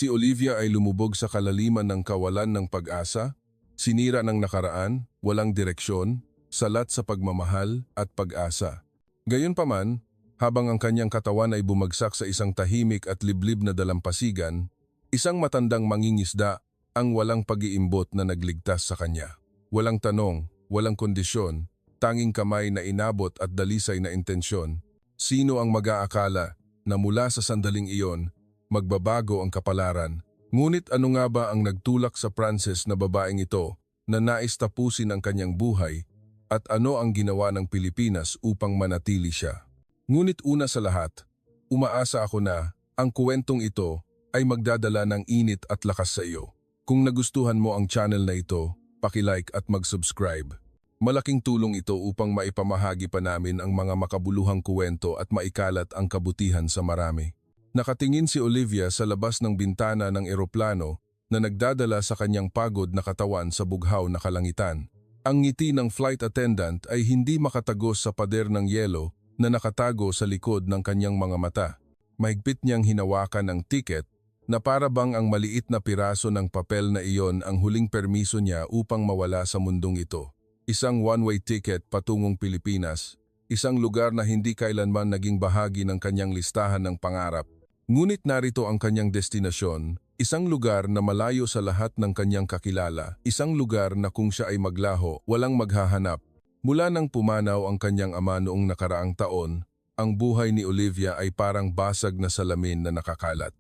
Si Olivia ay lumubog sa kalaliman ng kawalan ng pag-asa, sinira ng nakaraan, walang direksyon, salat sa pagmamahal at pag-asa. Gayunpaman, habang ang kanyang katawan ay bumagsak sa isang tahimik at liblib na dalampasigan, isang matandang mangingisda ang walang pag-iimbot na nagligtas sa kanya. Walang tanong, walang kondisyon, tanging kamay na inabot at dalisay na intensyon. Sino ang mag-aakala na mula sa sandaling iyon, magbabago ang kapalaran? Ngunit ano nga ba ang nagtulak sa Frances na babaeng ito na nais tapusin ang kanyang buhay at ano ang ginawa ng Pilipinas upang manatili siya? Ngunit una sa lahat, umaasa ako na ang kwentong ito ay magdadala ng init at lakas sa iyo. Kung nagustuhan mo ang channel na ito, paki-like at mag-subscribe. Malaking tulong ito upang maipamahagi pa namin ang mga makabuluhang kwento at maikalat ang kabutihan sa marami. Nakatingin si Olivia sa labas ng bintana ng eroplano na nagdadala sa kanyang pagod na katawan sa bughaw na kalangitan. Ang ngiti ng flight attendant ay hindi makatagos sa pader ng yelo na nakatago sa likod ng kanyang mga mata. Mahigpit niyang hinawakan ang tiket na para bang ang maliit na piraso ng papel na iyon ang huling permiso niya upang mawala sa mundong ito. Isang one-way ticket patungong Pilipinas, isang lugar na hindi kailanman naging bahagi ng kanyang listahan ng pangarap. Ngunit narito ang kanyang destinasyon, isang lugar na malayo sa lahat ng kanyang kakilala, isang lugar na kung siya ay maglaho, walang maghahanap. Mula nang pumanaw ang kanyang ama noong nakaraang taon, ang buhay ni Olivia ay parang basag na salamin na nakakalat.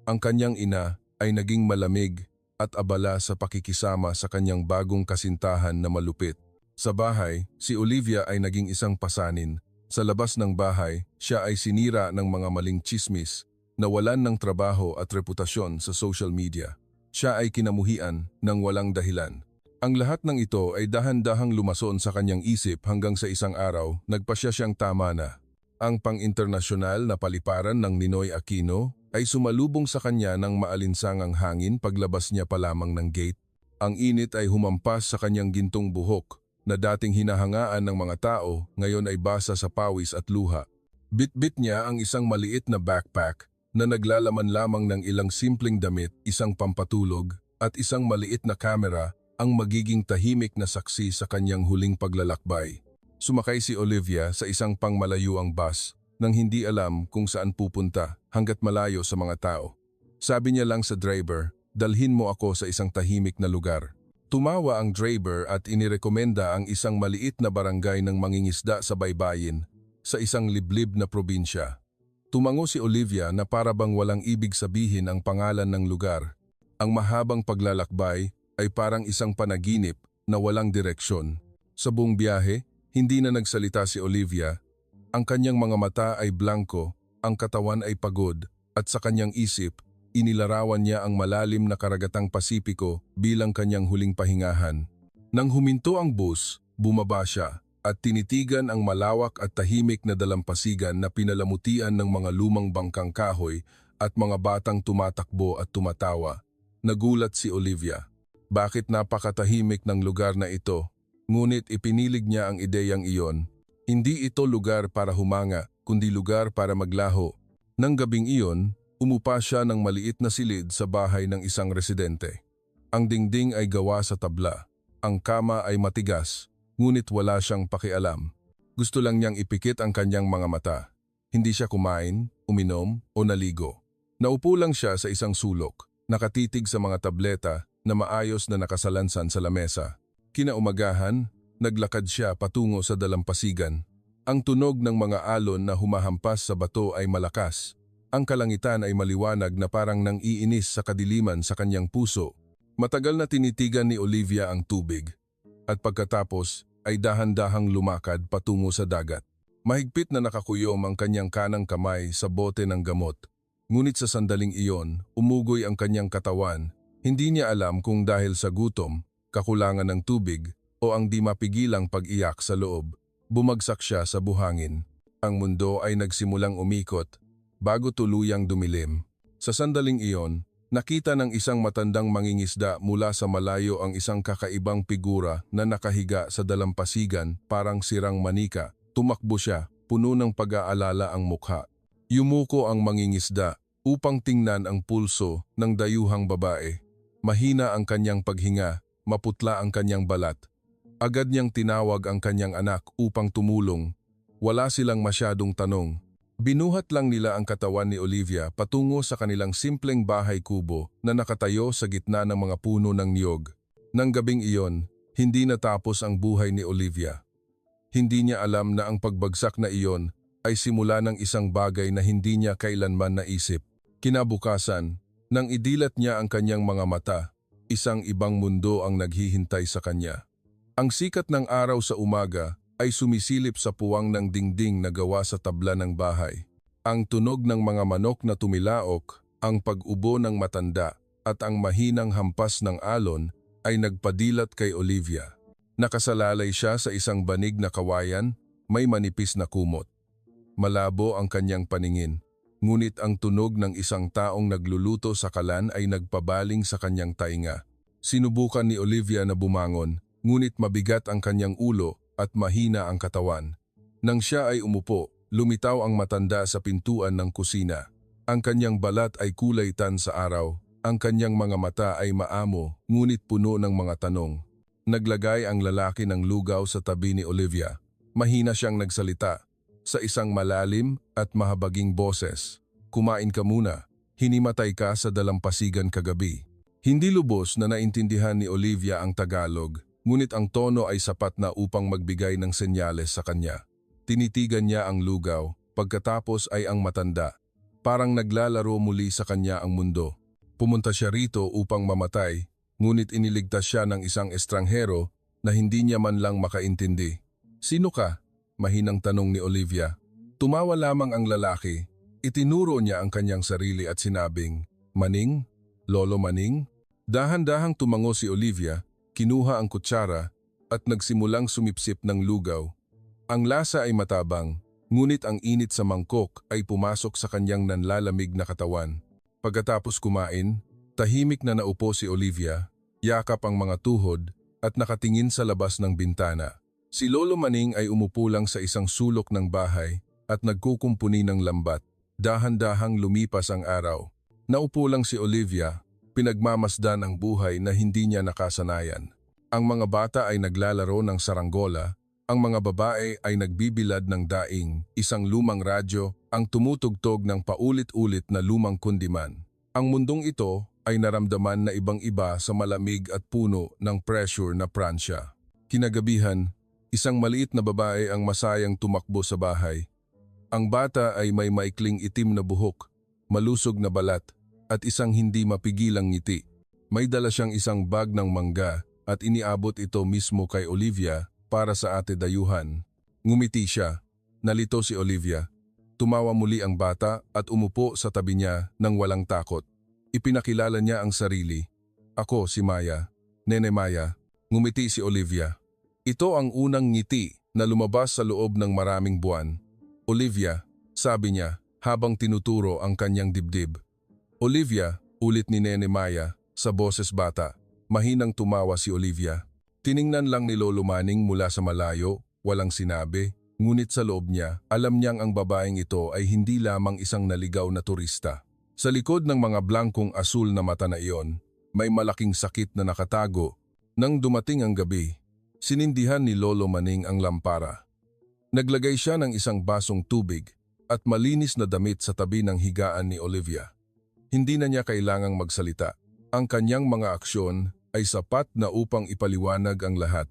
Ang kanyang ina ay naging malamig at abala sa pakikisama sa kanyang bagong kasintahan na malupit. Sa bahay, si Olivia ay naging isang pasanin. Sa labas ng bahay, siya ay sinira ng mga maling tsismis, nawalan ng trabaho at reputasyon sa social media. Siya ay kinamuhian ng walang dahilan. Ang lahat ng ito ay dahan-dahang lumason sa kanyang isip hanggang sa isang araw, nagpasya siyang tama na. Ang pang-internasyonal na paliparan ng Ninoy Aquino ay sumalubong sa kanya ng maalinsangang hangin paglabas niya pa lamang ng gate. Ang init ay humampas sa kanyang gintong buhok na dating hinahangaan ng mga tao, ngayon ay basa sa pawis at luha. Bitbit niya ang isang maliit na backpack na naglalaman lamang ng ilang simpleng damit, isang pampatulog at isang maliit na kamera ang magiging tahimik na saksi sa kanyang huling paglalakbay. Sumakay si Olivia sa isang pangmalayuang bus nang hindi alam kung saan pupunta hanggat malayo sa mga tao. Sabi niya lang sa driver, "Dalhin mo ako sa isang tahimik na lugar." Tumawa ang driver at inirekomenda ang isang maliit na barangay ng mangingisda sa baybayin sa isang liblib na probinsya. Tumango si Olivia na para bang walang ibig sabihin ang pangalan ng lugar. Ang mahabang paglalakbay ay parang isang panaginip na walang direksyon. Sa buong biyahe, hindi na nagsalita si Olivia. Ang kanyang mga mata ay blanko, ang katawan ay pagod, at sa kanyang isip, inilarawan niya ang malalim na karagatang Pasipiko bilang kanyang huling pahingahan. Nang huminto ang bus, bumaba siya at tinitigan ang malawak at tahimik na dalampasigan na pinalamutian ng mga lumang bangkang kahoy at mga batang tumatakbo at tumatawa. Nagulat si Olivia. Bakit napakatahimik ng lugar na ito? Ngunit ipinilig niya ang ideyang iyon. Hindi ito lugar para humanga, kundi lugar para maglaho. Nang gabing iyon, umupa siya ng maliit na silid sa bahay ng isang residente. Ang dingding ay gawa sa tabla. Ang kama ay matigas, ngunit wala siyang pakialam. Gusto lang niyang ipikit ang kanyang mga mata. Hindi siya kumain, uminom o naligo. Naupo lang siya sa isang sulok, nakatitig sa mga tableta na maayos na nakasalansan sa lamesa. Kinaumagahan, naglakad siya patungo sa dalampasigan. Ang tunog ng mga alon na humahampas sa bato ay malakas. Ang kalangitan ay maliwanag na parang nang iinis sa kadiliman sa kanyang puso. Matagal na tinitigan ni Olivia ang tubig. At pagkatapos ay dahan-dahang lumakad patungo sa dagat. Mahigpit na nakakuyom ang kanyang kanang kamay sa bote ng gamot. Ngunit sa sandaling iyon, umugoy ang kanyang katawan. Hindi niya alam kung dahil sa gutom, kakulangan ng tubig, o ang di mapigilang pag-iyak sa loob. Bumagsak siya sa buhangin. Ang mundo ay nagsimulang umikot, bago tuluyang dumilim. Sa sandaling iyon, nakita ng isang matandang mangingisda mula sa malayo ang isang kakaibang figura na nakahiga sa dalampasigan parang sirang manika. Tumakbo siya, puno ng pag-aalala ang mukha. Yumuko ang mangingisda, upang tingnan ang pulso ng dayuhang babae. Mahina ang kanyang paghinga, maputla ang kanyang balat. Agad niyang tinawag ang kanyang anak upang tumulong. Wala silang masyadong tanong. Binuhat lang nila ang katawan ni Olivia patungo sa kanilang simpleng bahay kubo na nakatayo sa gitna ng mga puno ng niyog. Nang gabing iyon, hindi natapos ang buhay ni Olivia. Hindi niya alam na ang pagbagsak na iyon ay simula ng isang bagay na hindi niya kailanman naisip. Kinabukasan, nang idilat niya ang kanyang mga mata, isang ibang mundo ang naghihintay sa kanya. Ang sikat ng araw sa umaga ay sumisilip sa puwang ng dingding na gawa sa tabla ng bahay. Ang tunog ng mga manok na tumilaok, ang pag-ubo ng matanda at ang mahinang hampas ng alon ay nagpadilat kay Olivia. Nakasalalay siya sa isang banig na kawayan, may manipis na kumot. Malabo ang kanyang paningin, ngunit ang tunog ng isang taong nagluluto sa kalan ay nagpabaling sa kanyang tainga. Sinubukan ni Olivia na bumangon, ngunit mabigat ang kanyang ulo at mahina ang katawan. Nang siya ay umupo, lumitaw ang matanda sa pintuan ng kusina. Ang kanyang balat ay kulay tan sa araw. Ang kanyang mga mata ay maamo, ngunit puno ng mga tanong. Naglagay ang lalaki ng lugaw sa tabi ni Olivia. Mahina siyang nagsalita. Sa isang malalim at mahabaging boses, "Kumain ka muna. Hinimatay ka sa dalampasigan kagabi." Hindi lubos na naintindihan ni Olivia ang Tagalog. Ngunit ang tono ay sapat na upang magbigay ng senyales sa kanya. Tinitigan niya ang lugaw, pagkatapos ay ang matanda. Parang naglalaro muli sa kanya ang mundo. Pumunta siya rito upang mamatay, ngunit iniligtas siya ng isang estranghero na hindi niya man lang makaintindi. "Sino ka?" Mahinang tanong ni Olivia. Tumawa lamang ang lalaki. Itinuro niya ang kanyang sarili at sinabing, "Maning? Lolo Maning?" Dahan-dahang tumango si Olivia. Kinuha ang kutsara at nagsimulang sumipsip ng lugaw. Ang lasa ay matabang, ngunit ang init sa mangkok ay pumasok sa kanyang nanlalamig na katawan. Pagkatapos kumain, tahimik na naupo si Olivia, yakap ang mga tuhod at nakatingin sa labas ng bintana. Si Lolo Maning ay umupo lang sa isang sulok ng bahay at nagkukumpuni ng lambat. Dahan-dahang lumipas ang araw. Naupo lang si Olivia. Pinagmamasdan ang buhay na hindi niya nakasanayan. Ang mga bata ay naglalaro ng saranggola, ang mga babae ay nagbibilad ng daing, isang lumang radyo ang tumutugtog ng paulit-ulit na lumang kundiman. Ang mundong ito ay naramdaman na ibang-iba sa malamig at puno ng pressure na Pransya. Kinagabihan, isang maliit na babae ang masayang tumakbo sa bahay. Ang bata ay may maikling itim na buhok, malusog na balat, at isang hindi mapigilang ngiti. May dala siyang isang bag ng mangga at iniabot ito mismo kay Olivia para sa ate dayuhan. Ngumiti siya. Nalito si Olivia. Tumawa muli ang bata at umupo sa tabi niya nang walang takot. Ipinakilala niya ang sarili. "Ako si Maya, Nene Maya." Ngumiti si Olivia. Ito ang unang ngiti na lumabas sa loob ng maraming buwan. "Olivia," sabi niya habang tinuturo ang kanyang dibdib. "Olivia," ulit ni Nene Maya sa boses bata. Mahinang tumawa si Olivia. Tiningnan lang ni Lolo Maning mula sa malayo, walang sinabi, ngunit sa loob niya, alam niyang ang babaeng ito ay hindi lamang isang naligaw na turista. Sa likod ng mga blankong asul na mata na iyon, may malaking sakit na nakatago. Nang dumating ang gabi, sinindihan ni Lolo Maning ang lampara. Naglagay siya ng isang basong tubig at malinis na damit sa tabi ng higaan ni Olivia. Hindi na niya kailangang magsalita. Ang kanyang mga aksyon ay sapat na upang ipaliwanag ang lahat.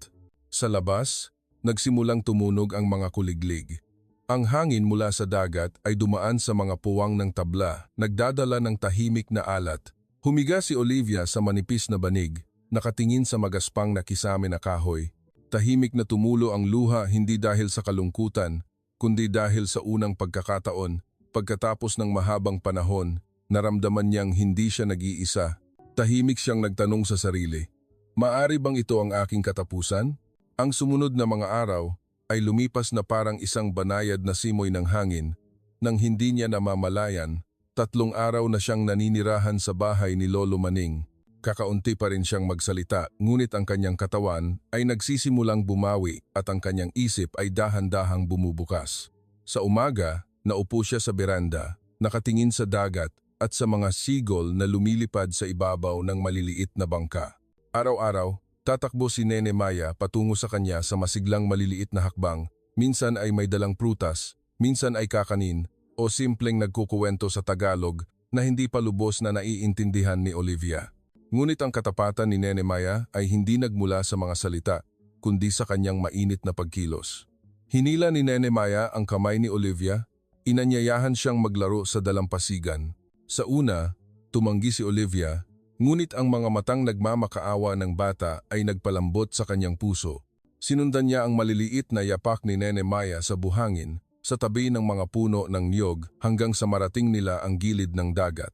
Sa labas, nagsimulang tumunog ang mga kuliglig. Ang hangin mula sa dagat ay dumaan sa mga puwang ng tabla, nagdadala ng tahimik na alat. Humiga si Olivia sa manipis na banig, nakatingin sa magaspang na kisame na kahoy. Tahimik na tumulo ang luha hindi dahil sa kalungkutan, kundi dahil sa unang pagkakataon, pagkatapos ng mahabang panahon, naramdaman niyang hindi siya nag-iisa. Tahimik siyang nagtanong sa sarili, "Maari bang ito ang aking katapusan?" Ang sumunod na mga araw ay lumipas na parang isang banayad na simoy ng hangin. Nang hindi niya namamalayan, 3 araw na siyang naninirahan sa bahay ni Lolo Maning. Kakaunti pa rin siyang magsalita, ngunit ang kanyang katawan ay nagsisimulang bumawi at ang kanyang isip ay dahan-dahang bumubukas. Sa umaga, naupo siya sa beranda, nakatingin sa dagat at sa mga seagull na lumilipad sa ibabaw ng maliliit na bangka. Araw-araw, tatakbo si Nene Maya patungo sa kanya sa masiglang maliliit na hakbang, minsan ay may dalang prutas, minsan ay kakanin, o simpleng nagkukuwento sa Tagalog na hindi pa lubos na naiintindihan ni Olivia. Ngunit ang katapatan ni Nene Maya ay hindi nagmula sa mga salita, kundi sa kanyang mainit na pagkilos. Hinila ni Nene Maya ang kamay ni Olivia, inanyayahan siyang maglaro sa dalampasigan. Sa una, tumanggi si Olivia, ngunit ang mga matang nagmamakaawa ng bata ay nagpalambot sa kanyang puso. Sinundan niya ang maliliit na yapak ni Nene Maya sa buhangin, sa tabi ng mga puno ng niyog hanggang sa marating nila ang gilid ng dagat.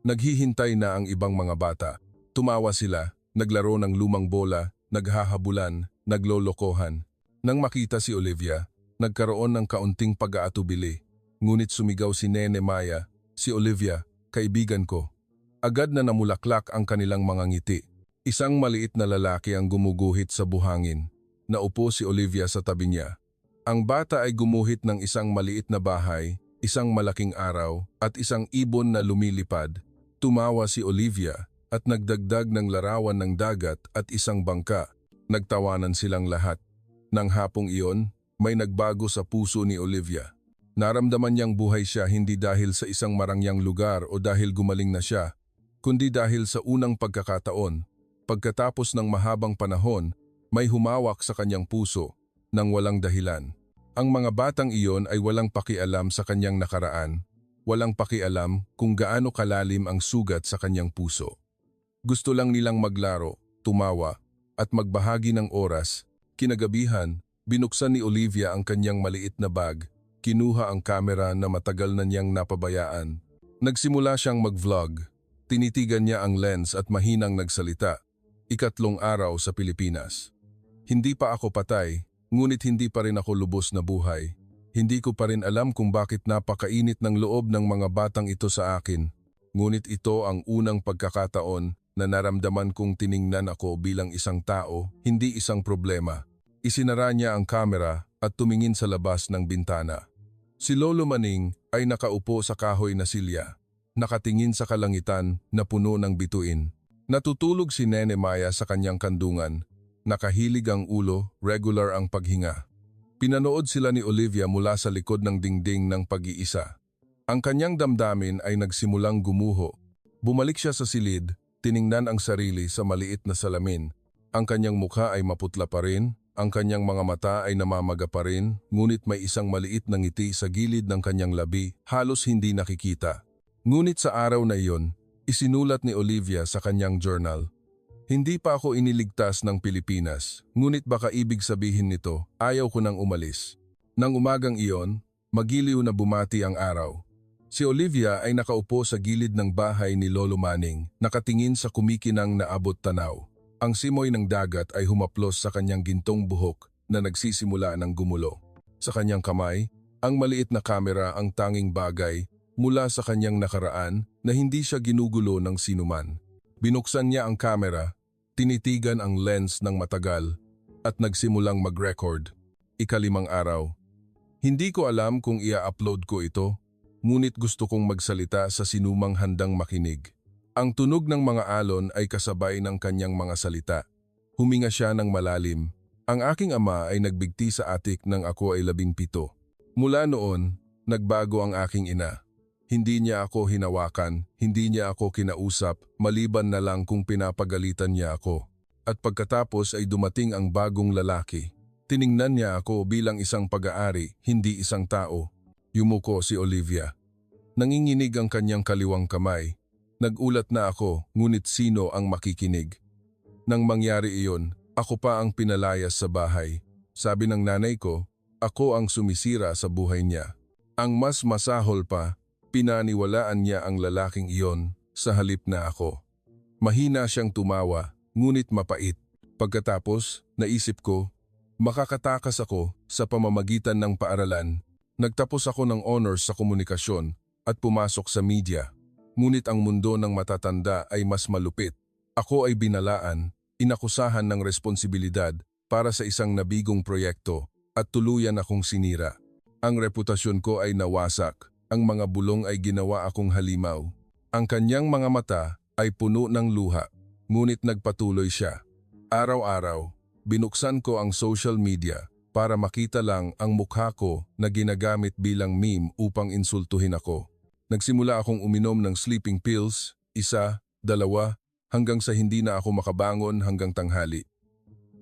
Naghihintay na ang ibang mga bata. Tumawa sila, naglaro ng lumang bola, naghahabulan, naglolokohan. Nang makita si Olivia, nagkaroon ng kaunting pag-aatubili. Ngunit sumigaw si Nene Maya, "Si Olivia, kaibigan ko." Agad na namulaklak ang kanilang mga ngiti. Isang maliit na lalaki ang gumuguhit sa buhangin. Naupo si Olivia sa tabi niya. Ang bata ay gumuhit ng isang maliit na bahay, isang malaking araw, at isang ibon na lumilipad. Tumawa si Olivia at nagdagdag ng larawan ng dagat at isang bangka. Nagtawanan silang lahat. Nang hapong iyon, may nagbago sa puso ni Olivia. Naramdaman niyang buhay siya hindi dahil sa isang marangyang lugar o dahil gumaling na siya, kundi dahil sa unang pagkakataon. Pagkatapos ng mahabang panahon, may humawak sa kanyang puso nang walang dahilan. Ang mga batang iyon ay walang pakialam sa kanyang nakaraan, walang pakialam kung gaano kalalim ang sugat sa kanyang puso. Gusto lang nilang maglaro, tumawa, at magbahagi ng oras. Kinagabihan, binuksan ni Olivia ang kanyang maliit na bag, kinuha ang kamera na matagal na niyang napabayaan. Nagsimula siyang mag-vlog. Tinitigan niya ang lens at mahinang nagsalita. Ikatlong araw sa Pilipinas. Hindi pa ako patay, ngunit hindi pa rin ako lubos na buhay. Hindi ko pa rin alam kung bakit napakainit ng loob ng mga batang ito sa akin. Ngunit ito ang unang pagkakataon na naramdaman kong tiningnan ako bilang isang tao, hindi isang problema. Isinara niya ang kamera at tumingin sa labas ng bintana. Si Lolo Maning ay nakaupo sa kahoy na silya, nakatingin sa kalangitan na puno ng bituin. Natutulog si Nene Maya sa kanyang kandungan, nakahilig ang ulo, regular ang paghinga. Pinanood sila ni Olivia mula sa likod ng dingding ng pag-iisa. Ang kanyang damdamin ay nagsimulang gumuho. Bumalik siya sa silid, tiningnan ang sarili sa maliit na salamin. Ang kanyang mukha ay maputla pa rin, ang kanyang mga mata ay namamaga pa rin, ngunit may isang maliit na ngiti sa gilid ng kanyang labi, halos hindi nakikita. Ngunit sa araw na iyon, isinulat ni Olivia sa kanyang journal, "Hindi pa ako iniligtas ng Pilipinas, ngunit baka ibig sabihin nito, ayaw ko nang umalis." Nang umagang iyon, magiliw na bumati ang araw. Si Olivia ay nakaupo sa gilid ng bahay ni Lolo Maning, nakatingin sa kumikinang na abot tanaw. Ang simoy ng dagat ay humaplos sa kanyang gintong buhok na nagsisimula ng gumulo. Sa kanyang kamay, ang maliit na kamera ang tanging bagay mula sa kanyang nakaraan na hindi siya ginugulo ng sinuman. Binuksan niya ang kamera, tinitigan ang lens ng matagal at nagsimulang mag-record. Ikalimang araw. Hindi ko alam kung ia-upload ko ito, ngunit gusto kong magsalita sa sinumang handang makinig. Ang tunog ng mga alon ay kasabay ng kanyang mga salita. Huminga siya ng malalim. Ang aking ama ay nagbigti sa atik nang ako ay 17. Mula noon, nagbago ang aking ina. Hindi niya ako hinawakan, hindi niya ako kinausap, maliban na lang kung pinapagalitan niya ako. At pagkatapos ay dumating ang bagong lalaki. Tiningnan niya ako bilang isang pag-aari, hindi isang tao. Yumuko si Olivia. Nanginginig ang kanyang kaliwang kamay. Nagulat na ako, ngunit sino ang makikinig? Nang mangyari iyon, ako pa ang pinalayas sa bahay. Sabi ng nanay ko, ako ang sumisira sa buhay niya. Ang mas masahol pa, pinaniwalaan niya ang lalaking iyon sa halip na ako. Mahina siyang tumawa, ngunit mapait. Pagkatapos, naisip ko, makakatakas ako sa pamamagitan ng paaralan. Nagtapos ako ng honors sa komunikasyon at pumasok sa media. Ngunit ang mundo ng matatanda ay mas malupit. Ako ay binalaan, inakusahan ng responsibilidad para sa isang nabigong proyekto at tuluyan akong sinira. Ang reputasyon ko ay nawasak, ang mga bulong ay ginawa akong halimaw. Ang kanyang mga mata ay puno ng luha, ngunit nagpatuloy siya. Araw-araw, binuksan ko ang social media para makita lang ang mukha ko na ginagamit bilang meme upang insultuhin ako. Nagsimula akong uminom ng sleeping pills, 1, 2, hanggang sa hindi na ako makabangon hanggang tanghali.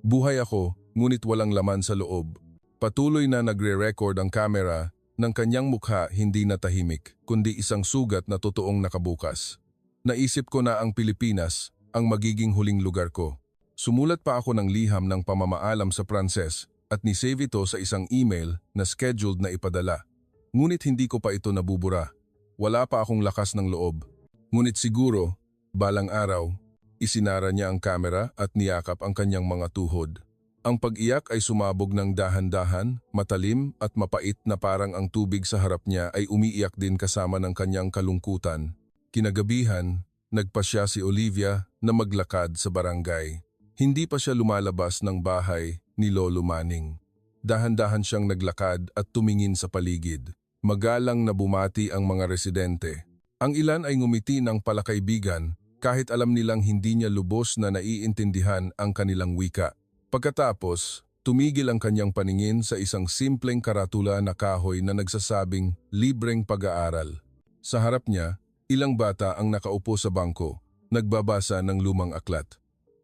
Buhay ako, ngunit walang laman sa loob. Patuloy na nagre-record ang kamera ng kanyang mukha, hindi na tahimik, kundi isang sugat na totoong nakabukas. Naisip ko na ang Pilipinas ang magiging huling lugar ko. Sumulat pa ako ng liham ng pamamaalam sa Pranses at ni-save ito sa isang email na scheduled na ipadala. Ngunit hindi ko pa ito nabubura. Wala pa akong lakas ng loob. Ngunit siguro, balang araw, isinara niya ang kamera at niyakap ang kanyang mga tuhod. Ang pag-iyak ay sumabog ng dahan-dahan, matalim at mapait na parang ang tubig sa harap niya ay umiiyak din kasama ng kanyang kalungkutan. Kinagabihan, nagpasya si Olivia na maglakad sa barangay. Hindi pa siya lumalabas ng bahay ni Lolo Manning. Dahan-dahan siyang naglakad at tumingin sa paligid. Magalang na bumati ang mga residente. Ang ilan ay ngumiti ng palakaibigan kahit alam nilang hindi niya lubos na naiintindihan ang kanilang wika. Pagkatapos, tumigil ang kanyang paningin sa isang simpleng karatula na kahoy na nagsasabing libreng pag-aaral. Sa harap niya, ilang bata ang nakaupo sa bangko, nagbabasa ng lumang aklat.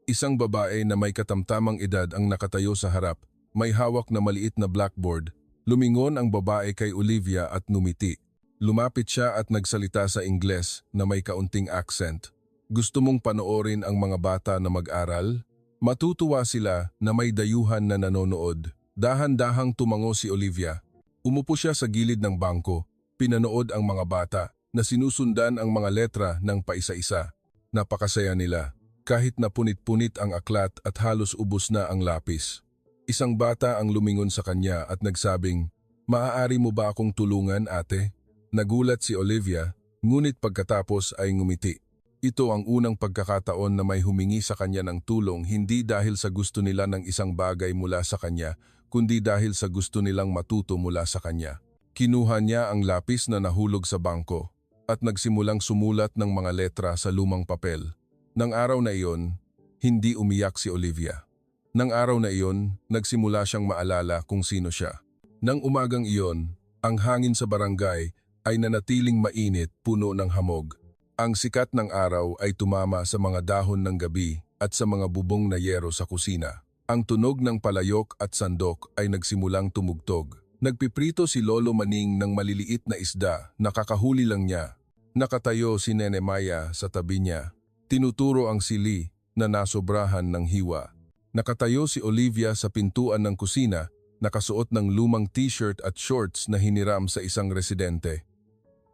Isang babae na may katamtamang edad ang nakatayo sa harap, may hawak na maliit na blackboard. Lumingon ang babae kay Olivia at numiti. Lumapit siya at nagsalita sa Ingles na may kaunting accent. Gusto mong panoorin ang mga bata na mag-aral? Matutuwa sila na may dayuhan na nanonood. Dahan-dahang tumango si Olivia. Umupo siya sa gilid ng bangko. Pinanood ang mga bata na sinusundan ang mga letra ng paisa-isa. Napakasaya nila. Kahit na punit-punit ang aklat at halos ubos na ang lapis. Isang bata ang lumingon sa kanya at nagsabing, "Maaari mo ba akong tulungan, ate?" Nagulat si Olivia, ngunit pagkatapos ay ngumiti. Ito ang unang pagkakataon na may humingi sa kanya ng tulong hindi dahil sa gusto nila ng isang bagay mula sa kanya, kundi dahil sa gusto nilang matuto mula sa kanya. Kinuha niya ang lapis na nahulog sa bangko at nagsimulang sumulat ng mga letra sa lumang papel. Nang araw na iyon, hindi umiyak si Olivia. Nang araw na iyon, nagsimula siyang maalala kung sino siya. Nang umagang iyon, ang hangin sa barangay ay nanatiling mainit, puno ng hamog. Ang sikat ng araw ay tumama sa mga dahon ng gabi at sa mga bubong na yero sa kusina. Ang tunog ng palayok at sandok ay nagsimulang tumugtog. Nagpiprito si Lolo Manning ng maliliit na isda, nakakahuli lang niya. Nakatayo si Nene Maya sa tabi niya. Tinuturo ang sili na nasobrahan ng hiwa. Nakatayo si Olivia sa pintuan ng kusina, nakasuot ng lumang t-shirt at shorts na hiniram sa isang residente.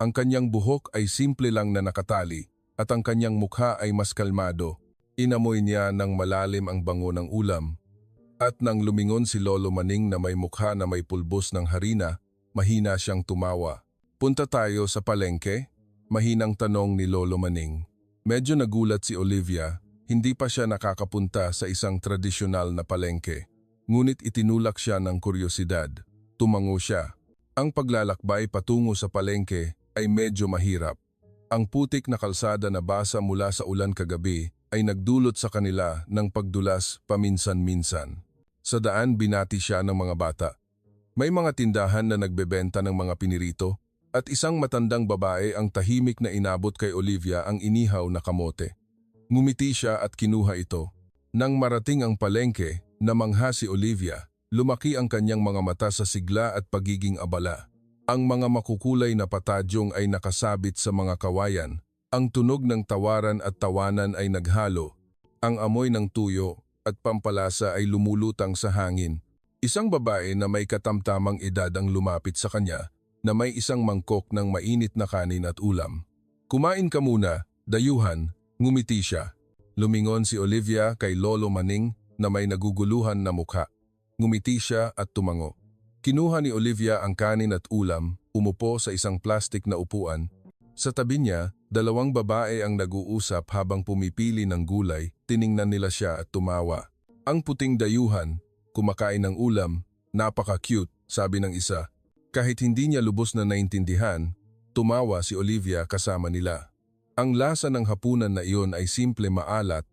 Ang kanyang buhok ay simple lang na nakatali at ang kanyang mukha ay mas kalmado. Inamoy niya ng malalim ang bango ng ulam. At nang lumingon si Lolo Manning na may mukha na may pulbos ng harina, mahina siyang tumawa. "Punta tayo sa palengke?" Mahinang tanong ni Lolo Manning. Medyo nagulat si Olivia, hindi pa siya nakakapunta sa isang tradisyonal na palengke. Ngunit itinulak siya ng kuryosidad. Tumango siya. Ang paglalakbay patungo sa palengke ay medyo mahirap. Ang putik na kalsada na basa mula sa ulan kagabi ay nagdulot sa kanila ng pagdulas paminsan-minsan. Sa daan binati siya ng mga bata. May mga tindahan na nagbebenta ng mga pinirito at isang matandang babae ang tahimik na inabot kay Olivia ang inihaw na kamote. Ngumiti siya at kinuha ito. Nang marating ang palengke, namangha si Olivia. Lumaki ang kanyang mga mata sa sigla at pagiging abala. Ang mga makukulay na patadyong ay nakasabit sa mga kawayan. Ang tunog ng tawaran at tawanan ay naghalo. Ang amoy ng tuyo at pampalasa ay lumulutang sa hangin. Isang babae na may katamtamang edad ang lumapit sa kanya na may isang mangkok ng mainit na kanin at ulam. "Kumain ka muna, dayuhan," ngumiti siya. Lumingon si Olivia kay Lolo Manning na may naguguluhan na mukha. Ngumiti siya at tumango. Kinuha ni Olivia ang kanin at ulam, umupo sa isang plastik na upuan. Sa tabi niya, dalawang babae ang nag-uusap habang pumipili ng gulay, tiningnan nila siya at tumawa. Ang puting dayuhan, kumakain ng ulam, napaka-cute, sabi ng isa. Kahit hindi niya lubos na naintindihan, tumawa si Olivia kasama nila. Ang lasa ng hapunan na iyon ay simple maalat,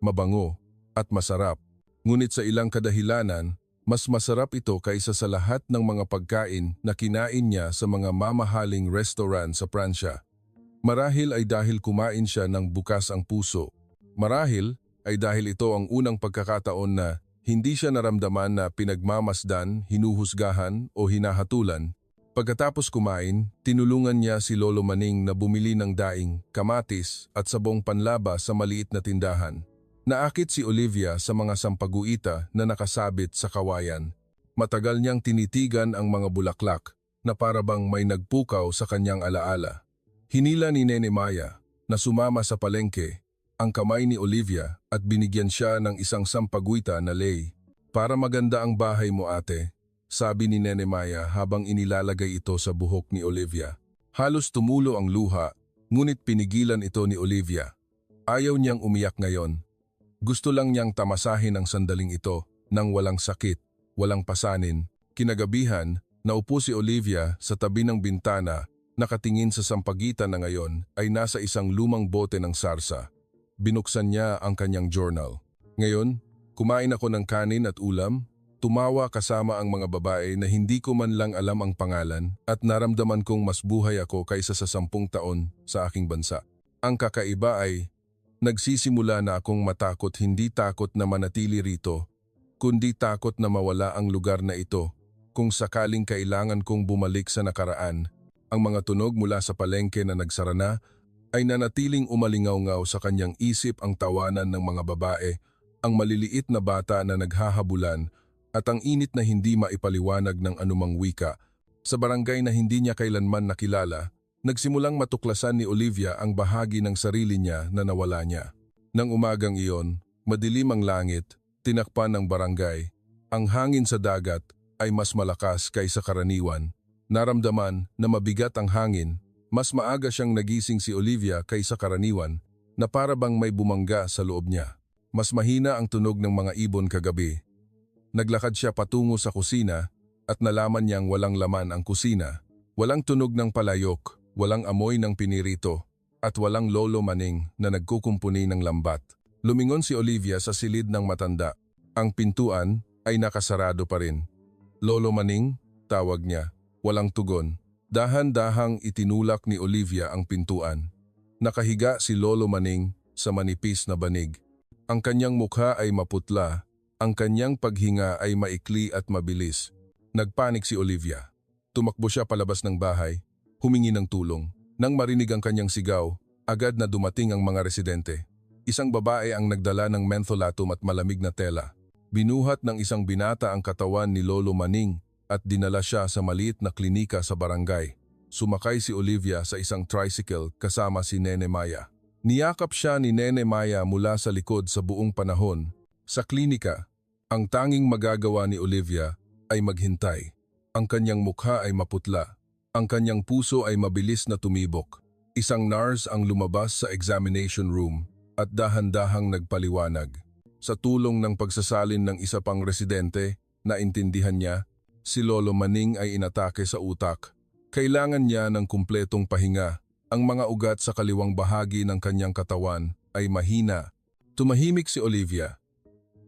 mabango, at masarap. Ngunit sa ilang kadahilanan, mas masarap ito kaysa sa lahat ng mga pagkain na kinain niya sa mga mamahaling restaurant sa Pransya. Marahil ay dahil kumain siya ng bukas ang puso. Marahil ay dahil ito ang unang pagkakataon na hindi siya naramdaman na pinagmamasdan, hinuhusgahan o hinahatulan. Pagkatapos kumain, tinulungan niya si Lolo Maning na bumili ng daing, kamatis at sabong panlaba sa maliit na tindahan. Naakit si Olivia sa mga sampaguita na nakasabit sa kawayan. Matagal niyang tinitigan ang mga bulaklak na parabang may nagpukaw sa kanyang alaala. Hinila ni Nene Maya na sumama sa palengke ang kamay ni Olivia at binigyan siya ng isang sampaguita na lei. Para maganda ang bahay mo, ate, sabi ni Nene Maya habang inilalagay ito sa buhok ni Olivia. Halos tumulo ang luha, ngunit pinigilan ito ni Olivia. Ayaw niyang umiyak ngayon. Gusto lang niyang tamasahin ang sandaling ito nang walang sakit, walang pasanin. Kinagabihan, naupo si Olivia sa tabi ng bintana, nakatingin sa sampagitan na ngayon ay nasa isang lumang bote ng sarsa. Binuksan niya ang kanyang journal. Ngayon, kumain ako ng kanin at ulam. Tumawa kasama ang mga babae na hindi ko man lang alam ang pangalan at naramdaman kong mas buhay ako kaysa sa 10 taon sa aking bansa. Ang kakaiba ay, nagsisimula na akong matakot, hindi takot na manatili rito, kundi takot na mawala ang lugar na ito kung sakaling kailangan kong bumalik sa nakaraan. Ang mga tunog mula sa palengke na nagsara na ay nanatiling umalingaw-ngaw sa kanyang isip, ang tawanan ng mga babae, ang maliliit na bata na naghahabulan, at ang init na hindi maipaliwanag ng anumang wika. Sa barangay na hindi niya kailanman nakilala, nagsimulang matuklasan ni Olivia ang bahagi ng sarili niya na nawala niya. Nang umagang iyon, madilim ang langit, tinakpan ng barangay. Ang hangin sa dagat ay mas malakas kaysa karaniwan. Naramdaman na mabigat ang hangin, mas maaga siyang nagising si Olivia kaysa karaniwan, na para bang may bumangga sa loob niya. Mas mahina ang tunog ng mga ibon kagabi. Naglakad siya patungo sa kusina at nalaman niyang walang laman ang kusina. Walang tunog ng palayok, walang amoy ng pinirito, at walang Lolo Maning na nagkukumpuni ng lambat. Lumingon si Olivia sa silid ng matanda. Ang pintuan ay nakasarado pa rin. Lolo Maning, tawag niya. Walang tugon. Dahan-dahang itinulak ni Olivia ang pintuan. Nakahiga si Lolo Maning sa manipis na banig. Ang kanyang mukha ay maputla. Ang kanyang paghinga ay maikli at mabilis. Nagpanik si Olivia. Tumakbo siya palabas ng bahay, humingi ng tulong. Nang marinig ang kanyang sigaw, agad na dumating ang mga residente. Isang babae ang nagdala ng mentholatum at malamig na tela. Binuhat ng isang binata ang katawan ni Lolo Maning at dinala siya sa maliit na klinika sa barangay. Sumakay si Olivia sa isang tricycle kasama si Nene Maya. Niyakap siya ni Nene Maya mula sa likod sa buong panahon. Sa klinika, ang tanging magagawa ni Olivia ay maghintay. Ang kanyang mukha ay maputla. Ang kanyang puso ay mabilis na tumibok. Isang nurse ang lumabas sa examination room at dahan-dahang nagpaliwanag. Sa tulong ng pagsasalin ng isa pang residente, naintindihan niya, si Lolo Maning ay inatake sa utak. Kailangan niya ng kumpletong pahinga. Ang mga ugat sa kaliwang bahagi ng kanyang katawan ay mahina. Tumahimik si Olivia.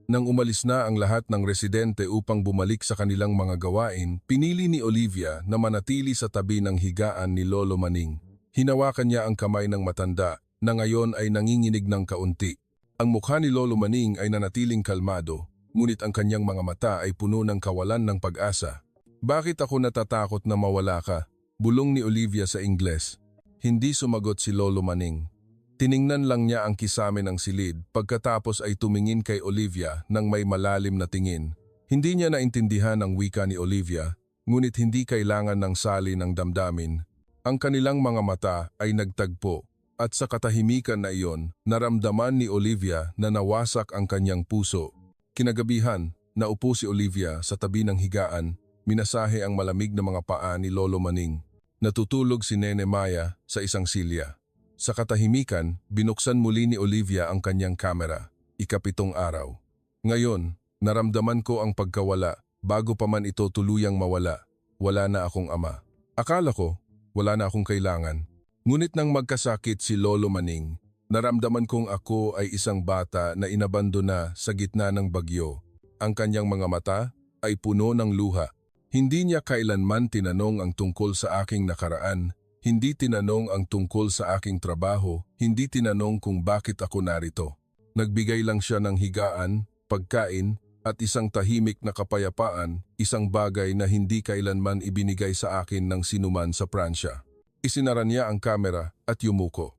Nang umalis na ang lahat ng residente upang bumalik sa kanilang mga gawain, pinili ni Olivia na manatili sa tabi ng higaan ni Lolo Maning. Hinawakan niya ang kamay ng matanda na ngayon ay nanginginig ng kaunti. Ang mukha ni Lolo Maning ay nanatiling kalmado, ngunit ang kanyang mga mata ay puno ng kawalan ng pag-asa. "Bakit ako natatakot na mawala ka?" bulong ni Olivia sa Ingles. Hindi sumagot si Lolo Maning. Tiningnan lang niya ang kisame ng silid pagkatapos ay tumingin kay Olivia ng may malalim na tingin. Hindi niya naintindihan ang wika ni Olivia, ngunit hindi kailangan ng sali ng damdamin. Ang kanilang mga mata ay nagtagpo at sa katahimikan na iyon, naramdaman ni Olivia na nawasak ang kanyang puso. Kinagabihan, naupo si Olivia sa tabi ng higaan, minasahe ang malamig na mga paa ni Lolo Maning. Natutulog si Nene Maya sa isang silya. Sa katahimikan, binuksan muli ni Olivia ang kanyang kamera, ika-7 araw. Ngayon, naramdaman ko ang pagkawala bago pa man ito tuluyang mawala. Wala na akong ama. Akala ko, wala na akong kailangan. Ngunit nang magkasakit si Lolo Maning, naramdaman kong ako ay isang bata na inabandona sa gitna ng bagyo. Ang kanyang mga mata ay puno ng luha. Hindi niya kailanman tinanong ang tungkol sa aking nakaraan, hindi tinanong ang tungkol sa aking trabaho, hindi tinanong kung bakit ako narito. Nagbigay lang siya ng higaan, pagkain, at isang tahimik na kapayapaan, isang bagay na hindi kailanman ibinigay sa akin ng sinuman sa Pransya. Isinara niya ang kamera at yumuko.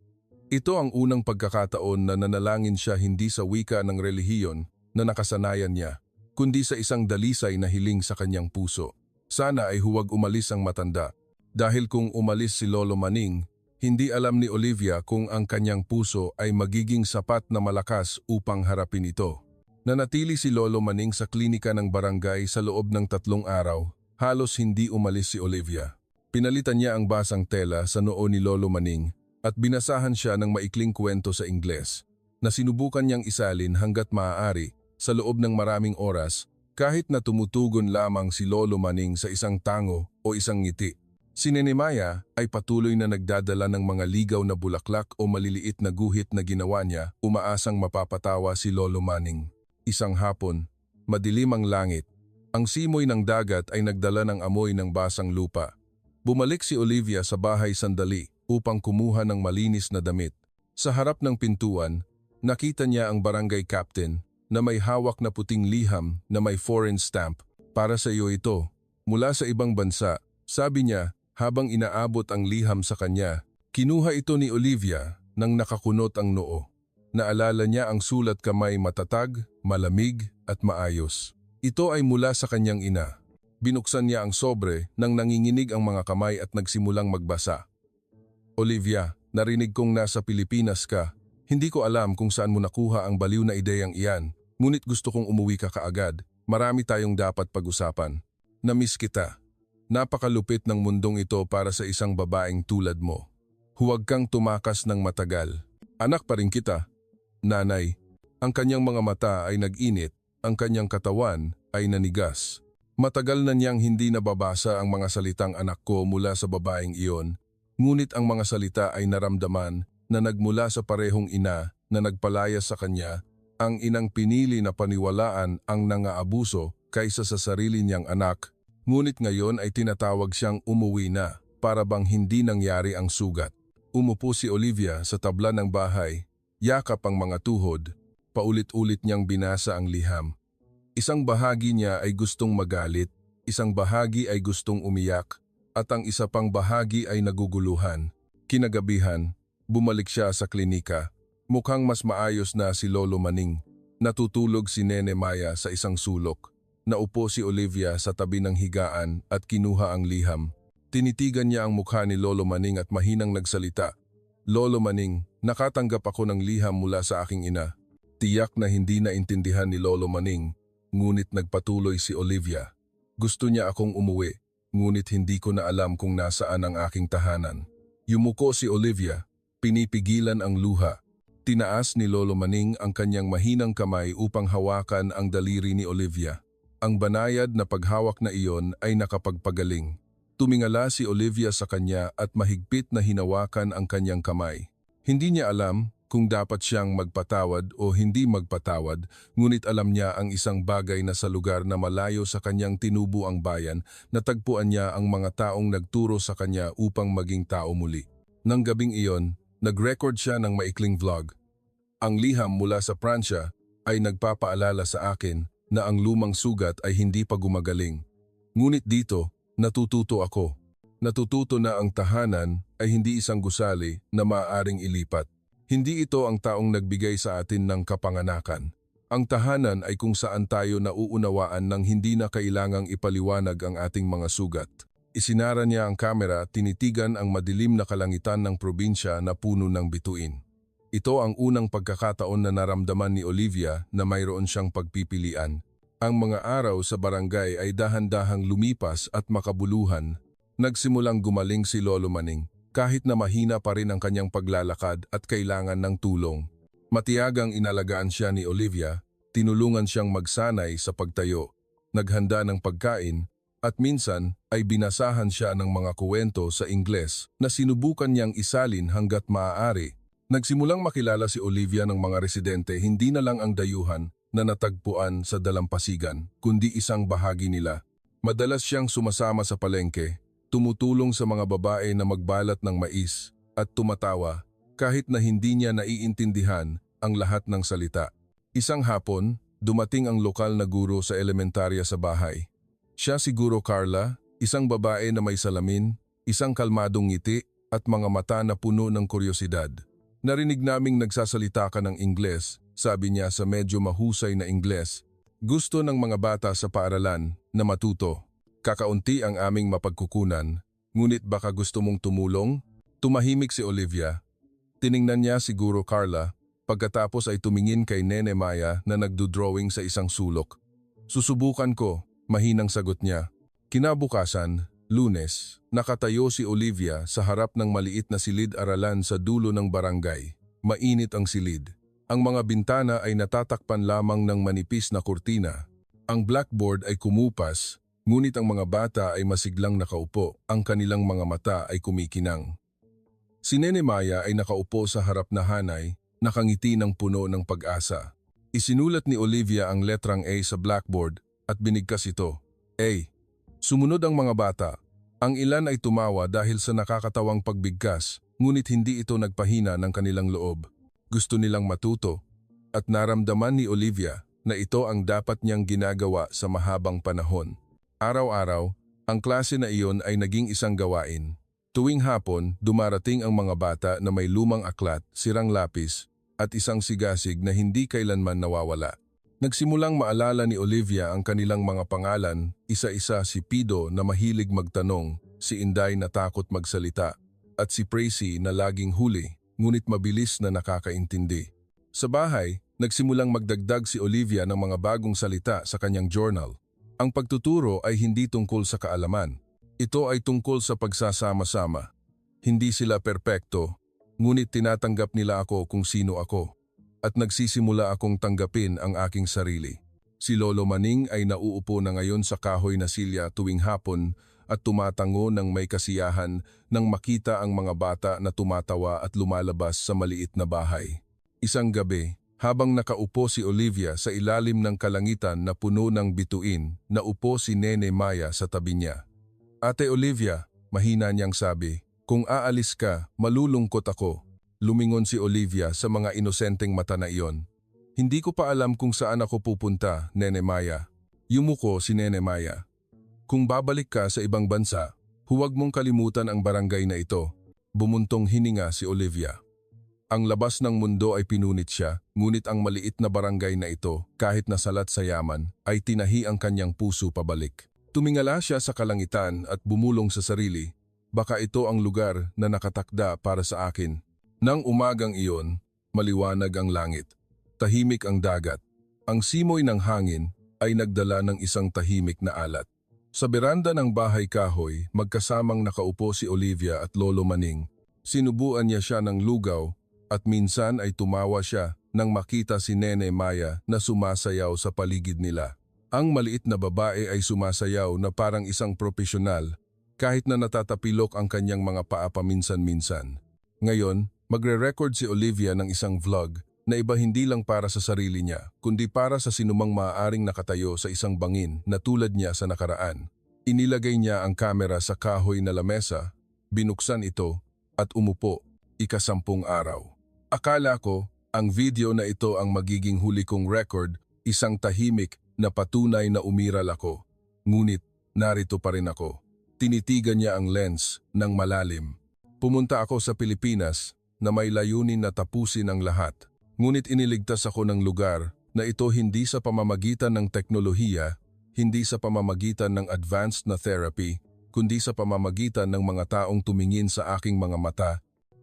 Ito ang unang pagkakataon na nanalangin siya hindi sa wika ng relihiyon na nakasanayan niya, kundi sa isang dalisay na hiling sa kanyang puso. Sana ay huwag umalis ang matanda. Dahil kung umalis si Lolo Maning, hindi alam ni Olivia kung ang kanyang puso ay magiging sapat na malakas upang harapin ito. Nanatili si Lolo Maning sa klinika ng barangay sa loob ng 3 araw. Halos hindi umalis si Olivia. Pinalitan niya ang basang tela sa noo ni Lolo Maning at binasahan siya ng maikling kwento sa Ingles na sinubukan niyang isalin hanggat maaari sa loob ng maraming oras kahit na tumutugon lamang si Lolo Maning sa isang tango o isang ngiti. Si Nenemaya ay patuloy na nagdadala ng mga ligaw na bulaklak o maliliit na guhit na ginawa niya, umaasang mapapatawa si Lolo Maning. Isang hapon, madilim ang langit. Ang simoy ng dagat ay nagdala ng amoy ng basang lupa. Bumalik si Olivia sa bahay sandali upang kumuha ng malinis na damit. Sa harap ng pintuan, nakita niya ang barangay captain na may hawak na puting liham na may foreign stamp. Para sa iyo ito, mula sa ibang bansa, sabi niya. Habang inaabot ang liham sa kanya, kinuha ito ni Olivia nang nakakunot ang noo. Naalala niya ang sulat kamay matatag, malamig at maayos. Ito ay mula sa kanyang ina. Binuksan niya ang sobre nang nanginginig ang mga kamay at nagsimulang magbasa. Olivia, narinig kong nasa Pilipinas ka. Hindi ko alam kung saan mo nakuha ang baliw na ideyang iyan, ngunit gusto kong umuwi ka kaagad. Marami tayong dapat pag-usapan. Namiss kita. Napakalupit ng mundong ito para sa isang babaeng tulad mo. Huwag kang tumakas ng matagal. Anak pa rin kita. Nanay, ang kanyang mga mata ay nag-init, ang kanyang katawan ay nanigas. Matagal na niyang hindi nababasa ang mga salitang anak ko mula sa babaeng iyon, ngunit ang mga salita ay naramdaman na nagmula sa parehong ina na nagpalayas sa kanya, ang inang pinili na paniwalaan ang nangaabuso kaysa sa sarili niyang anak. Ngunit ngayon ay tinatawag siyang umuwi na para bang hindi nangyari ang sugat. Umupo si Olivia sa tabla ng bahay, yakap ang mga tuhod, paulit-ulit niyang binasa ang liham. Isang bahagi niya ay gustong magalit, isang bahagi ay gustong umiyak, at ang isa pang bahagi ay naguguluhan. Kinagabihan, bumalik siya sa klinika. Mukhang mas maayos na si Lolo Maning. Natutulog si Nenemaya sa isang sulok. Naupo si Olivia sa tabi ng higaan at kinuha ang liham. Tinitigan niya ang mukha ni Lolo Maning at mahinang nagsalita. Lolo Maning, nakatanggap ako ng liham mula sa aking ina. Tiyak na hindi naintindihan ni Lolo Maning, ngunit nagpatuloy si Olivia. Gusto niya akong umuwi, ngunit hindi ko na alam kung nasaan ang aking tahanan. Yumuko si Olivia, pinipigilan ang luha. Tinaas ni Lolo Maning ang kanyang mahinang kamay upang hawakan ang daliri ni Olivia. Ang banayad na paghawak na iyon ay nakapagpagaling. Tumingala si Olivia sa kanya at mahigpit na hinawakan ang kanyang kamay. Hindi niya alam kung dapat siyang magpatawad o hindi magpatawad, ngunit alam niya ang isang bagay na sa lugar na malayo sa kanyang tinubo ang bayan, natagpuan niya ang mga taong nagturo sa kanya upang maging tao muli. Nang gabing iyon, nag-record siya ng maikling vlog. Ang liham mula sa Pransya ay nagpapaalala sa akin na ang lumang sugat ay hindi pa gumagaling. Ngunit dito, natututo ako. Natututo na ang tahanan ay hindi isang gusali na maaaring ilipat. Hindi ito ang taong nagbigay sa atin ng kapanganakan. Ang tahanan ay kung saan tayo nauunawaan ng hindi na kailangang ipaliwanag ang ating mga sugat. Isinara niya ang kamera, tinitigan ang madilim na kalangitan ng probinsya na puno ng bituin. Ito ang unang pagkakataon na naramdaman ni Olivia na mayroon siyang pagpipilian. Ang mga araw sa barangay ay dahan-dahang lumipas at makabuluhan. Nagsimulang gumaling si Lolo Maning, kahit na mahina pa rin ang kanyang paglalakad at kailangan ng tulong. Matiyagang inalagaan siya ni Olivia, tinulungan siyang magsanay sa pagtayo, naghanda ng pagkain, At minsan ay binasahan siya ng mga kuwento sa Ingles na sinubukan niyang isalin hanggat maaari. Nagsimulang makilala si Olivia ng mga residente hindi na lang ang dayuhan na natagpuan sa dalampasigan, kundi isang bahagi nila. Madalas siyang sumasama sa palengke, tumutulong sa mga babae na magbalat ng mais at tumatawa kahit na hindi niya naiintindihan ang lahat ng salita. Isang hapon, dumating ang lokal na guro sa elementarya sa bahay. Siya si Guro Carla, isang babae na may salamin, isang kalmadong ngiti at mga mata na puno ng kuryosidad. Narinig naming nagsasalita ka ng Ingles, sabi niya sa medyo mahusay na Ingles. Gusto ng mga bata sa paaralan na matuto. Kakaunti ang aming mapagkukunan, ngunit baka gusto mong tumulong? Tumahimik si Olivia. Tiningnan niya si Guro Carla, pagkatapos ay tumingin kay Nene Maya na nagdodrawing sa isang sulok. Susubukan ko, mahinang sagot niya. Kinabukasan, Lunes, nakatayo si Olivia sa harap ng maliit na silid-aralan sa dulo ng barangay. Mainit ang silid. Ang mga bintana ay natatakpan lamang ng manipis na kurtina. Ang blackboard ay kumupas, ngunit ang mga bata ay masiglang nakaupo, ang kanilang mga mata ay kumikinang. Si Nene Maya ay nakaupo sa harap na hanay, nakangiti ng puno ng pag-asa. Isinulat ni Olivia ang letrang A sa blackboard at binigkas ito. A. Sumunod ang mga bata. Ang ilan ay tumawa dahil sa nakakatawang pagbigkas, ngunit hindi ito nagpahina ng kanilang loob. Gusto nilang matuto, at naramdaman ni Olivia na ito ang dapat niyang ginagawa sa mahabang panahon. Araw-araw, ang klase na iyon ay naging isang gawain. Tuwing hapon, dumarating ang mga bata na may lumang aklat, sirang lapis, at isang sigasig na hindi kailanman nawawala. Nagsimulang maalala ni Olivia ang kanilang mga pangalan, isa-isa si Pido na mahilig magtanong, si Inday na takot magsalita, at si Pracy na laging huli, ngunit mabilis na nakakaintindi. Sa bahay, nagsimulang magdagdag si Olivia ng mga bagong salita sa kanyang journal. Ang pagtuturo ay hindi tungkol sa kaalaman. Ito ay tungkol sa pagsasama-sama. Hindi sila perpekto, ngunit tinatanggap nila ako kung sino ako. At nagsisimula akong tanggapin ang aking sarili. Si Lolo Maning ay nauupo na ngayon sa kahoy na silya tuwing hapon at tumatango ng may kasiyahan nang makita ang mga bata na tumatawa at lumalabas sa maliit na bahay. Isang gabi, habang nakaupo si Olivia sa ilalim ng kalangitan na puno ng bituin, naupo si Nene Maya sa tabi niya. Ate Olivia, mahina niyang sabi, kung aalis ka, malulungkot ako. Lumingon si Olivia sa mga inosenteng mata na iyon. Hindi ko pa alam kung saan ako pupunta, Nene Maya. Yumuko si Nene Maya. Kung babalik ka sa ibang bansa, huwag mong kalimutan ang barangay na ito. Bumuntong hininga si Olivia. Ang labas ng mundo ay pinunit siya, ngunit ang maliit na barangay na ito, kahit nasalat sa yaman, ay tinahi ang kanyang puso pabalik. Tumingala siya sa kalangitan at bumulong sa sarili, baka ito ang lugar na nakatakda para sa akin. Nang umagang iyon, maliwanag ang langit. Tahimik ang dagat. Ang simoy ng hangin ay nagdala ng isang tahimik na alat. Sa beranda ng bahay kahoy, magkasamang nakaupo si Olivia at Lolo Maning. Sinubuan niya siya ng lugaw at minsan ay tumawa siya nang makita si Nene Maya na sumasayaw sa paligid nila. Ang maliit na babae ay sumasayaw na parang isang propesyonal kahit na natatapilok ang kanyang mga paa paminsan-minsan. Ngayon, magre-record si Olivia ng isang vlog na iba hindi lang para sa sarili niya, kundi para sa sinumang maaaring nakatayo sa isang bangin na tulad niya sa nakaraan. Inilagay niya ang kamera sa kahoy na lamesa, binuksan ito, at umupo, 10 araw. Akala ko, ang video na ito ang magiging huli kong record, isang tahimik na patunay na umiral ako. Ngunit, narito pa rin ako. Tinitigan niya ang lens ng malalim. Pumunta ako sa Pilipinas na may layunin na tapusin ang lahat. Ngunit iniligtas ako ng lugar na ito hindi sa pamamagitan ng teknolohiya, hindi sa pamamagitan ng advanced na therapy, kundi sa pamamagitan ng mga taong tumingin sa aking mga mata,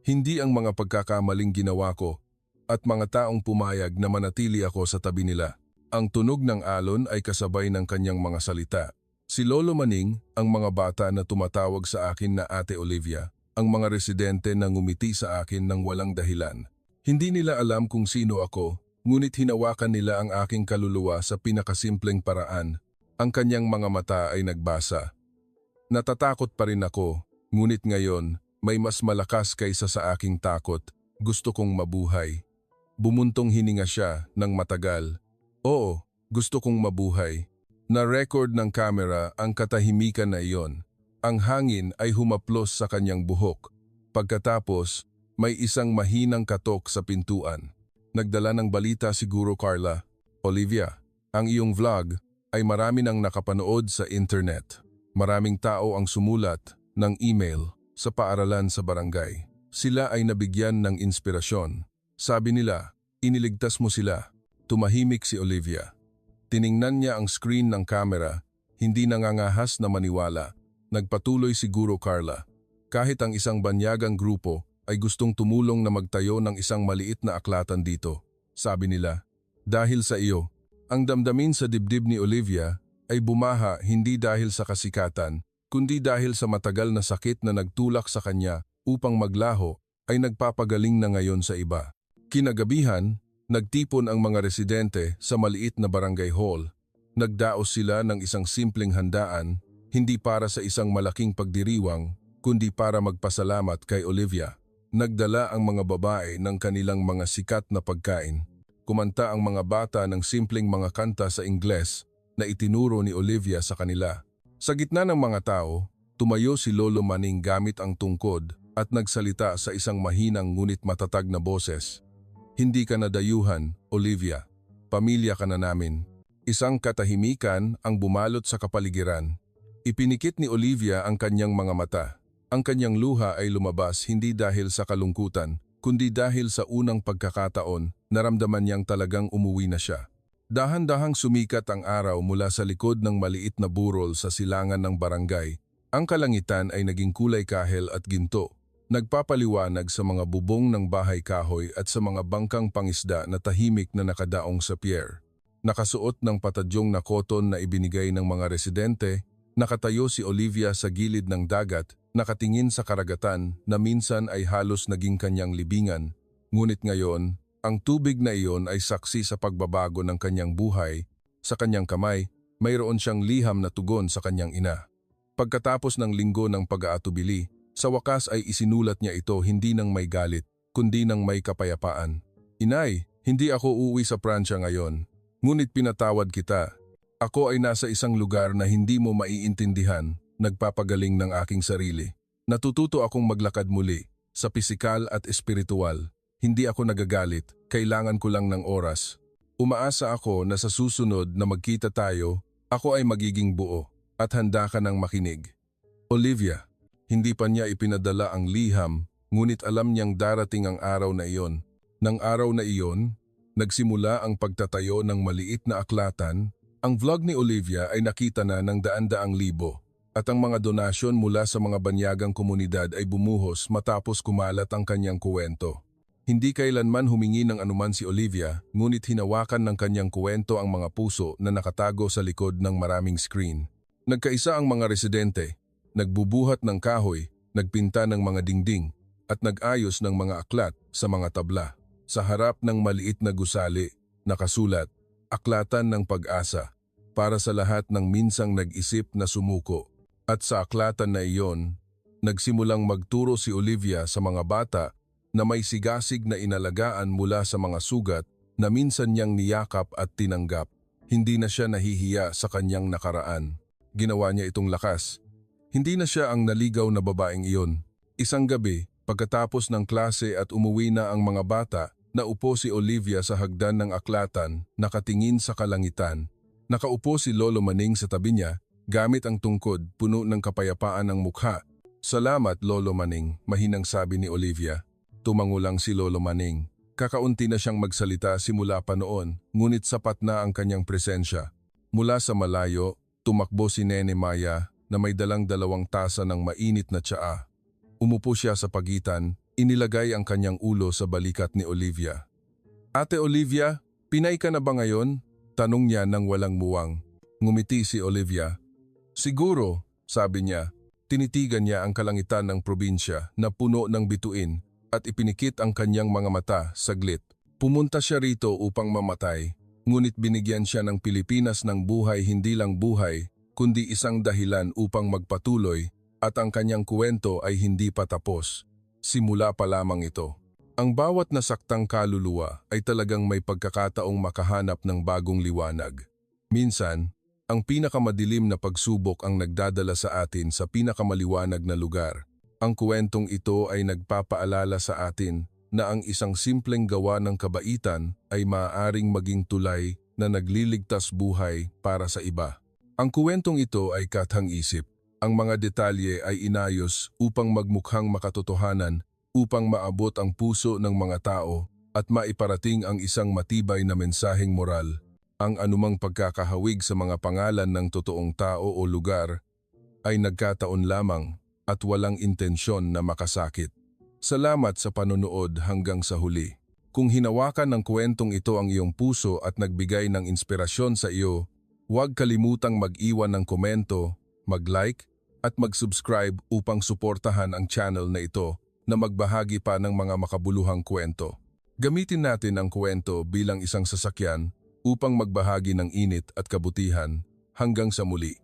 hindi ang mga pagkakamaling ginawa ko, at mga taong pumayag na manatili ako sa tabi nila. Ang tunog ng alon ay kasabay ng kanyang mga salita. Si Lolo Maning, ang mga bata na tumatawag sa akin na Ate Olivia, ang mga residente na ngumiti sa akin ng walang dahilan. Hindi nila alam kung sino ako, ngunit hinawakan nila ang aking kaluluwa sa pinakasimpleng paraan. Ang kanyang mga mata ay nagbasa. Natatakot pa rin ako, ngunit ngayon may mas malakas kaysa sa aking takot. Gusto kong mabuhay. Bumuntong hininga siya ng matagal. Oo, gusto kong mabuhay. Na-record ng kamera ang katahimikan na iyon. Ang hangin ay humaplos sa kanyang buhok. Pagkatapos, may isang mahinang katok sa pintuan. Nagdala ng balita siguro, Carla. Olivia, ang iyong vlog ay marami nang nakapanood sa internet. Maraming tao ang sumulat ng email sa paaralan sa barangay. Sila ay nabigyan ng inspirasyon. Sabi nila, iniligtas mo sila. Tumahimik si Olivia. Tiningnan niya ang screen ng kamera, hindi nangangahas na maniwala. Nagpatuloy siguro, Carla. Kahit ang isang banyagang grupo ay gustong tumulong na magtayo ng isang maliit na aklatan dito. Sabi nila, dahil sa iyo. Ang damdamin sa dibdib ni Olivia ay bumaha hindi dahil sa kasikatan, kundi dahil sa matagal na sakit na nagtulak sa kanya upang maglaho ay nagpapagaling na ngayon sa iba. Kinagabihan, nagtipon ang mga residente sa maliit na barangay hall. Nagdaos sila ng isang simpleng handaan, hindi para sa isang malaking pagdiriwang, kundi para magpasalamat kay Olivia. Nagdala ang mga babae ng kanilang mga sikat na pagkain. Kumanta ang mga bata ng simpleng mga kanta sa Ingles na itinuro ni Olivia sa kanila. Sa gitna ng mga tao, tumayo si Lolo Manning gamit ang tungkod at nagsalita sa isang mahinang ngunit matatag na boses. Hindi ka na dayuhan, Olivia. Pamilya ka na namin. Isang katahimikan ang bumalot sa kapaligiran. Ipinikit ni Olivia ang kanyang mga mata. Ang kanyang luha ay lumabas hindi dahil sa kalungkutan, kundi dahil sa unang pagkakataon, naramdaman niyang talagang umuwi na siya. Dahan-dahang sumikat ang araw mula sa likod ng maliit na burol sa silangan ng barangay. Ang kalangitan ay naging kulay kahel at ginto. Nagpapaliwanag sa mga bubong ng bahay kahoy at sa mga bangkang pangisda na tahimik na nakadaong sa pier. Nakasuot ng patadyong na koton na ibinigay ng mga residente, nakatayo si Olivia sa gilid ng dagat, nakatingin sa karagatan na minsan ay halos naging kanyang libingan. Ngunit ngayon, ang tubig na iyon ay saksi sa pagbabago ng kanyang buhay. Sa kanyang kamay, mayroon siyang liham na tugon sa kanyang ina. Pagkatapos ng linggo ng pag-aatubili, sa wakas ay isinulat niya ito hindi ng may galit, kundi ng may kapayapaan. Inay, hindi ako uuwi sa Pransya ngayon. Ngunit pinatawad kita. Ako ay nasa isang lugar na hindi mo maiintindihan, nagpapagaling ng aking sarili. Natututo akong maglakad muli, sa pisikal at espiritual. Hindi ako nagagalit, kailangan ko lang ng oras. Umaasa ako na sa susunod na magkita tayo, ako ay magiging buo at handa ka nang makinig. Olivia, hindi pa niya ipinadala ang liham, ngunit alam niyang darating ang araw na iyon. Nang araw na iyon, nagsimula ang pagtatayo ng maliit na aklatan. Ang vlog ni Olivia ay nakita na ng daan-daang libo at ang mga donasyon mula sa mga banyagang komunidad ay bumuhos matapos kumalat ang kanyang kuwento. Hindi kailanman humingi ng anuman si Olivia, ngunit hinawakan ng kanyang kuwento ang mga puso na nakatago sa likod ng maraming screen. Nagkaisa ang mga residente, nagbubuhat ng kahoy, nagpinta ng mga dingding, at nag-ayos ng mga aklat sa mga tabla. Sa harap ng maliit na gusali, nakasulat, Aklatan ng Pag-asa, para sa lahat ng minsang nag-isip na sumuko. At sa aklatan na iyon, nagsimulang magturo si Olivia sa mga bata na may sigasig na inalagaan mula sa mga sugat na minsan niyang niyakap at tinanggap. Hindi na siya nahihiya sa kanyang nakaraan. Ginawa niya itong lakas. Hindi na siya ang naligaw na babaeng iyon. Isang gabi, pagkatapos ng klase at umuwi na ang mga bata, naupo si Olivia sa hagdan ng aklatan, nakatingin sa kalangitan. Nakaupo si Lolo Manning sa tabi niya, gamit ang tungkod, puno ng kapayapaan ng mukha. Salamat, Lolo Manning, mahinang sabi ni Olivia. Tumango lang si Lolo Manning. Kakaunti na siyang magsalita simula pa noon, ngunit sapat na ang kanyang presensya. Mula sa malayo, tumakbo si Nene Maya na may dalang 2 tasa ng mainit na tsaa. Umupo siya sa pagitan, inilagay ang kanyang ulo sa balikat ni Olivia. Ate Olivia, Pinay ka na ba ngayon? Tanong niya nang walang muwang. Ngumiti si Olivia. Siguro, sabi niya. Tinitigan niya ang kalangitan ng probinsya na puno ng bituin at ipinikit ang kanyang mga mata saglit. Pumunta siya rito upang mamatay. Ngunit binigyan siya ng Pilipinas ng buhay, hindi lang buhay, kundi isang dahilan upang magpatuloy, at ang kanyang kwento ay hindi pa tapos. Simula pa lamang ito. Ang bawat nasaktang kaluluwa ay talagang may pagkakataong makahanap ng bagong liwanag. Minsan, ang pinakamadilim na pagsubok ang nagdadala sa atin sa pinakamaliwanag na lugar. Ang kwentong ito ay nagpapaalala sa atin na ang isang simpleng gawa ng kabaitan ay maaaring maging tulay na nagliligtas buhay para sa iba. Ang kwentong ito ay kathang-isip. Ang mga detalye ay inayos upang magmukhang makatotohanan, upang maabot ang puso ng mga tao at maiparating ang isang matibay na mensaheng moral. Ang anumang pagkakahawig sa mga pangalan ng totoong tao o lugar ay nagkataon lamang at walang intensyon na makasakit. Salamat sa panonood hanggang sa huli. Kung hinawakan ng kwentong ito ang iyong puso at nagbigay ng inspirasyon sa iyo, huwag kalimutang mag-iwan ng komento, mag-like at mag-subscribe upang suportahan ang channel na ito na magbahagi pa ng mga makabuluhang kwento. Gamitin natin ang kwento bilang isang sasakyan upang magbahagi ng init at kabutihan. Hanggang sa muli.